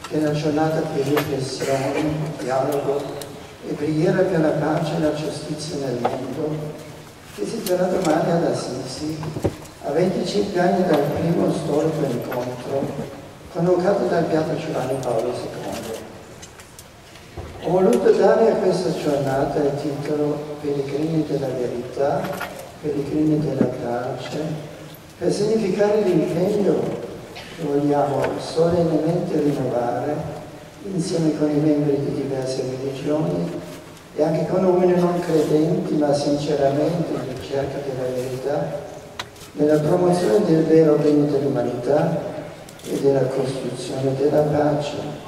Che è una giornata di riflessione, dialogo e preghiera per la pace e la giustizia nel mondo, che si terrà domani ad Assisi, a 25 anni dal primo storico incontro convocato dal Beato Giovanni Paolo II. Ho voluto dare a questa giornata il titolo Pellegrini della verità, Pellegrini della pace, per significare l'impegno che vogliamo solennemente rinnovare insieme con i membri di diverse religioni e anche con uomini non credenti ma sinceramente in ricerca della verità, nella promozione del vero bene dell'umanità e della costruzione della pace.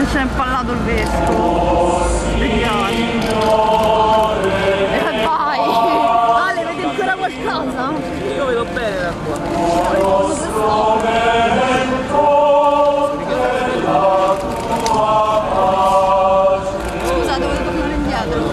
Si è impallato il vescovo. Vediamo. Vai! Ale, vedi ancora qualcosa? Io vedo bene da qua. Scusa, dovevo tornare indietro.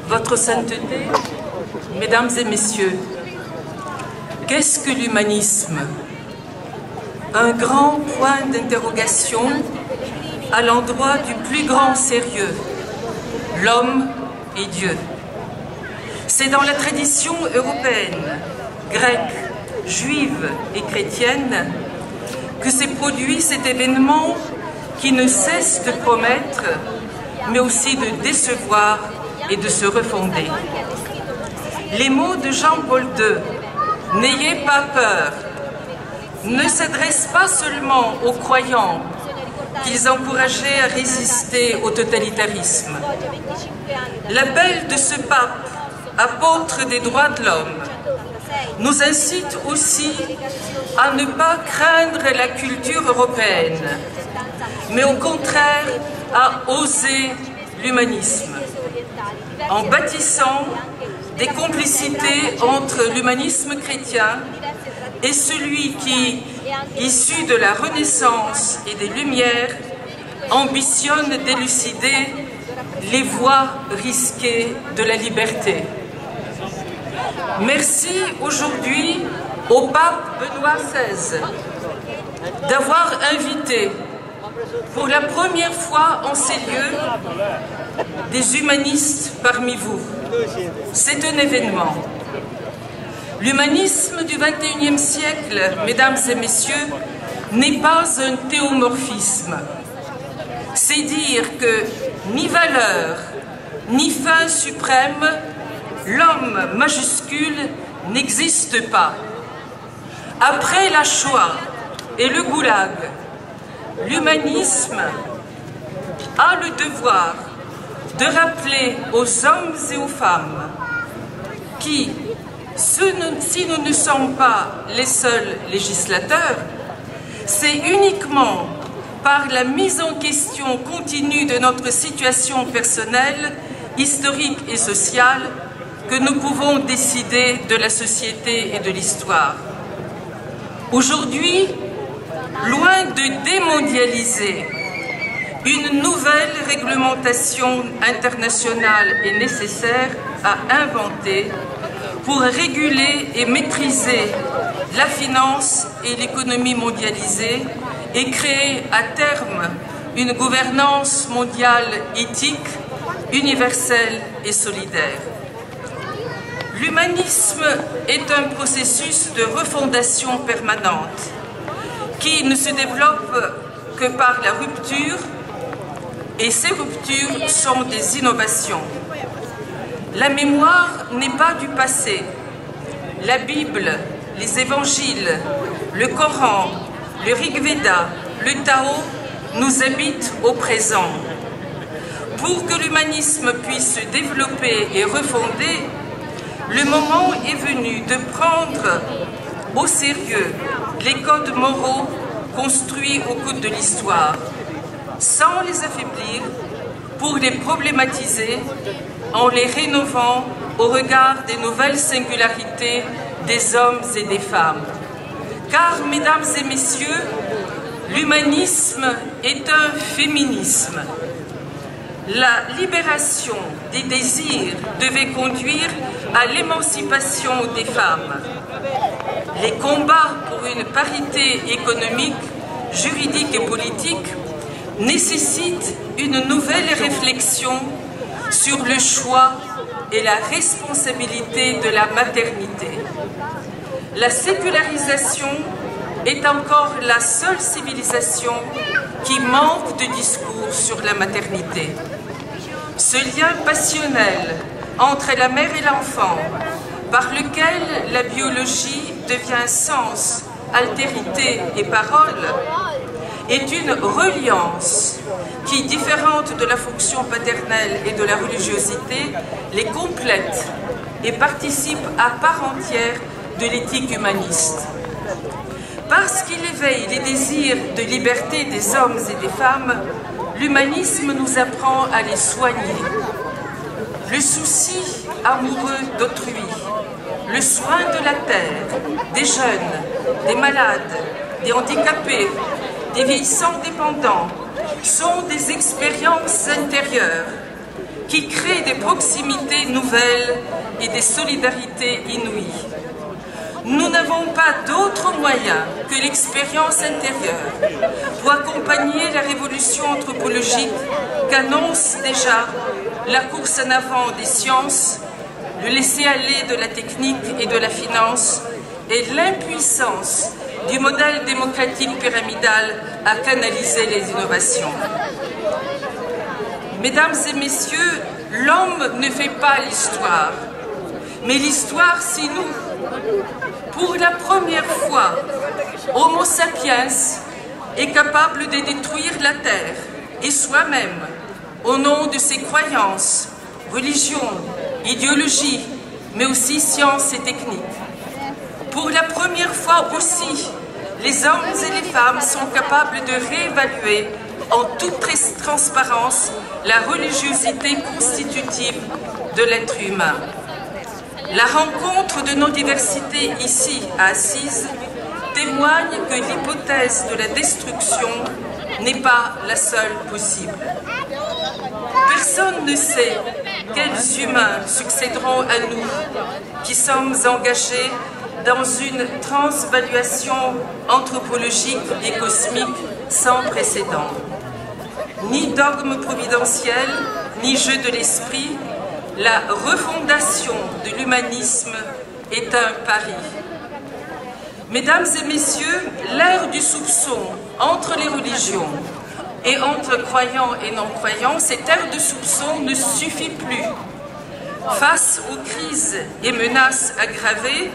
Votre Sainteté, Mesdames et Messieurs, qu'est-ce que l'humanisme? Un grand point d'interrogation à l'endroit du plus grand sérieux, l'homme et Dieu. C'est dans la tradition européenne, grecque, juive et chrétienne que s'est produit cet événement qui ne cesse de promettre, mais aussi de décevoir et de se refonder. Les mots de Jean-Paul II, « N'ayez pas peur », ne s'adressent pas seulement aux croyants qu'ils encourageaient à résister au totalitarisme. L'appel de ce pape, apôtre des droits de l'homme, nous incite aussi à ne pas craindre la culture européenne, mais au contraire à oser l'humanisme, en bâtissant des complicités entre l'humanisme chrétien et celui qui, issu de la Renaissance et des Lumières, ambitionne d'élucider les voies risquées de la liberté. Merci aujourd'hui au pape Benoît XVI d'avoir invité pour la première fois en ces lieux des humanistes parmi vous. C'est un événement. L'humanisme du XXIe siècle, mesdames et messieurs, n'est pas un théomorphisme. C'est dire que ni valeur, ni fin suprême, l'homme majuscule n'existe pas. Après la Shoah et le Goulag, l'humanisme a le devoir de rappeler aux hommes et aux femmes qui, si nous ne sommes pas les seuls législateurs, c'est uniquement par la mise en question continue de notre situation personnelle, historique et sociale que nous pouvons décider de la société et de l'histoire. Aujourd'hui, loin de démondialiser, une nouvelle réglementation internationale est nécessaire à inventer pour réguler et maîtriser la finance et l'économie mondialisée et créer à terme une gouvernance mondiale éthique, universelle et solidaire. L'humanisme est un processus de refondation permanente qui ne se développe que par la rupture, et ces ruptures sont des innovations. La mémoire n'est pas du passé. La Bible, les évangiles, le Coran, le Rig Veda, le Tao nous habitent au présent. Pour que l'humanisme puisse se développer et refonder, le moment est venu de prendre au sérieux les codes moraux construits au cours de l'histoire, sans les affaiblir, pour les problématiser en les rénovant au regard des nouvelles singularités des hommes et des femmes. Car, mesdames et messieurs, l'humanisme est un féminisme. La libération des désirs devait conduire à l'émancipation des femmes. Les combats pour une parité économique, juridique et politique nécessitent une nouvelle réflexion sur le choix et la responsabilité de la maternité. La sécularisation est encore la seule civilisation qui manque de discours sur la maternité. Ce lien passionnel entre la mère et l'enfant, par lequel la biologie devient sens, altérité et parole, est une reliance qui, différente de la fonction paternelle et de la religiosité, les complète et participe à part entière de l'éthique humaniste. Parce qu'il éveille les désirs de liberté des hommes et des femmes, l'humanisme nous apprend à les soigner. Le souci amoureux d'autrui, le soin de la terre, des jeunes, des malades, des handicapés, des vieillissants dépendants, sont des expériences intérieures qui créent des proximités nouvelles et des solidarités inouïes. Nous n'avons pas d'autre moyen que l'expérience intérieure pour accompagner la révolution anthropologique qu'annonce déjà la course en avant des sciences, le laisser-aller de la technique et de la finance et l'impuissance du modèle démocratique pyramidal à canaliser les innovations. Mesdames et messieurs, l'homme ne fait pas l'histoire, mais l'histoire c'est nous. Pour la première fois, Homo sapiens est capable de détruire la Terre et soi-même au nom de ses croyances, religions, idéologies, mais aussi sciences et techniques. Pour la première fois aussi, les hommes et les femmes sont capables de réévaluer en toute transparence la religiosité constitutive de l'être humain. La rencontre de nos diversités ici à Assise témoigne que l'hypothèse de la destruction n'est pas la seule possible. Personne ne sait quels humains succéderont à nous qui sommes engagés dans une transvaluation anthropologique et cosmique sans précédent. Ni dogme providentiel, ni jeu de l'esprit, la refondation de l'humanisme est un pari. Mesdames et messieurs, l'ère du soupçon entre les religions et entre croyants et non-croyants, cette ère de soupçon ne suffit plus. Face aux crises et menaces aggravées,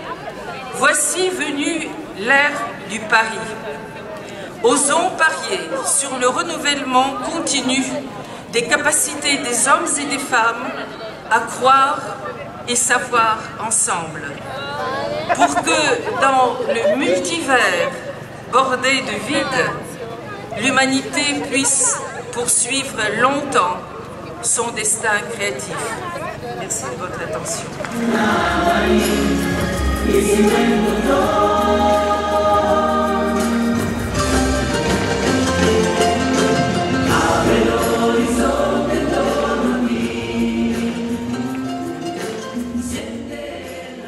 Voici venu l'ère du pari. Osons parier sur le renouvellement continu des capacités des hommes et des femmes à croire et savoir ensemble, pour que dans le multivers bordé de vide, l'humanité puisse poursuivre longtemps son destin créatif. Merci de votre attention.